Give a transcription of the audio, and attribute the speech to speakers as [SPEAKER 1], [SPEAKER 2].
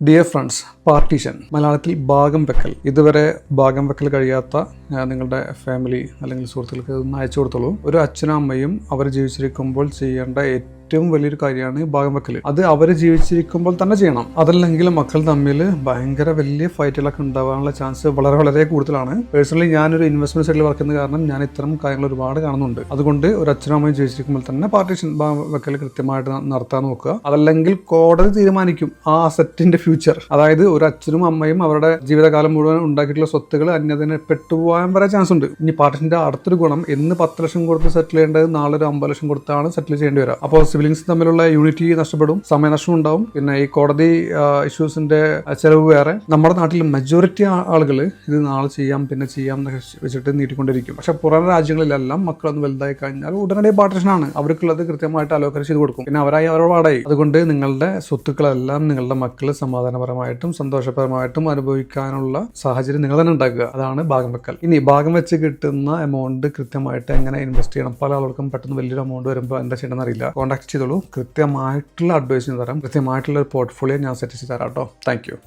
[SPEAKER 1] Dear friends, partition മലയാളത്തിൽ ഭാഗം വെക്കൽ. ഇതുവരെ ഭാഗം വെക്കൽ കഴിയാത്ത നിങ്ങളുടെ ഫാമിലി അല്ലെങ്കിൽ സുഹൃത്തുക്കൾക്ക് ഒന്ന് അയച്ചു കൊടുത്തോളൂ. ഒരു അച്ഛനും അമ്മയും അവർ ജീവിച്ചിരിക്കുമ്പോൾ ചെയ്യേണ്ട ഏറ്റവും വലിയൊരു കാര്യമാണ് ഭാഗം വെക്കൽ. അത് അവർ ജീവിച്ചിരിക്കുമ്പോൾ തന്നെ ചെയ്യണം. അതല്ലെങ്കിൽ മക്കൾ തമ്മിൽ ഭയങ്കര വലിയ ഫൈറ്റുകളൊക്കെ ഉണ്ടാകാനുള്ള ചാൻസ് വളരെ കൂടുതലാണ്. പേഴ്സണലി ഞാനൊരു ഇൻവെസ്റ്റ്മെന്റ് സൈഡിൽ വർക്കുന്ന കാരണം ഞാൻ ഇത്തരം കാര്യങ്ങൾ ഒരുപാട് കാണുന്നുണ്ട്. അതുകൊണ്ട് ഒരു അച്ഛനും അമ്മയും ജീവിച്ചിരിക്കുമ്പോൾ തന്നെ പാർട്ടീഷൻ ഭാഗം വെക്കൽ കൃത്യമായിട്ട് നടത്താൻ നോക്കുക. അതല്ലെങ്കിൽ കോടതി തീരുമാനിക്കും ആ അസറ്റിന്റെ ഫ്യൂച്ചർ. അതായത് ഒരു അച്ഛനും അമ്മയും അവരുടെ ജീവിതകാലം മുഴുവൻ ഉണ്ടാക്കിയിട്ടുള്ള സ്വത്തുകൾ അന്യതിനെ പെട്ടുപോകാൻ വരെ ചാൻസ് ഉണ്ട്. ഇനി പാർട്ടീഷന്റെ അടുത്തൊരു ഗുണം, ഇന്ന് 10 ലക്ഷം കൊടുത്ത് സെറ്റിൽ ചെയ്യേണ്ടത് നാളെ ഒരു 50 ലക്ഷം കൊടുത്താണ് സെറ്റിൽ ചെയ്യേണ്ടി വരിക. അപ്പോൾ സിബ്ലിംഗ്സ് തമ്മിലുള്ള യൂണിറ്റി നഷ്ടപ്പെടും, സമയനഷ്ടം ഉണ്ടാവും. പിന്നെ ഈ കോടതി ഇഷ്യൂസിന്റെ ചെലവ് വേറെ. നമ്മുടെ നാട്ടിൽ മെജോറിറ്റി ആളുകൾ ഇത് നാളെ ചെയ്യാം പിന്നെ ചെയ്യാം എന്നൊക്കെ വെച്ചിട്ട് നീട്ടിക്കൊണ്ടിരിക്കും. പക്ഷെ പുറം രാജ്യങ്ങളിലെല്ലാം മക്കളൊന്ന് വലുതായി കഴിഞ്ഞാൽ ഉടനടി പാർട്ടീഷനാണ്. അവർക്കുള്ളത് കൃത്യമായിട്ട് അലോക്കേറ്റ് ചെയ്ത് കൊടുക്കും. പിന്നെ അവരുടെ പാടായി. അതുകൊണ്ട് നിങ്ങളുടെ സ്വത്തുക്കളെല്ലാം നിങ്ങളുടെ മക്കൾ സമാധാനപരമായിട്ടും സന്തോഷപരമായിട്ടും അനുഭവിക്കാനുള്ള സാഹചര്യം നിങ്ങൾ തന്നെ ഉണ്ടാക്കുക. അതാണ് ഭാഗം വെക്കൽ. ഇനി ഭാഗം വെച്ച് കിട്ടുന്ന എമൗണ്ട് കൃത്യമായിട്ട് എങ്ങനെ ഇൻവെസ്റ്റ് ചെയ്യണം. പല ആളുകൾക്കും പെട്ടെന്ന് വലിയൊരു എമൗണ്ട് വരുമ്പോൾ എന്താ ചെയ്യണമെന്ന് അറിയില്ല. കോൺടാക്ട് ചെയ്തോളൂ. കൃത്യമായിട്ടുള്ള അഡ്വൈസ് തരാം. കൃത്യമായിട്ടുള്ള ഒരു പോർട്ട്ഫോളിയോ ഞാൻ സെറ്റ് ചെയ്ത് തരാം കേട്ടോ. Thank you.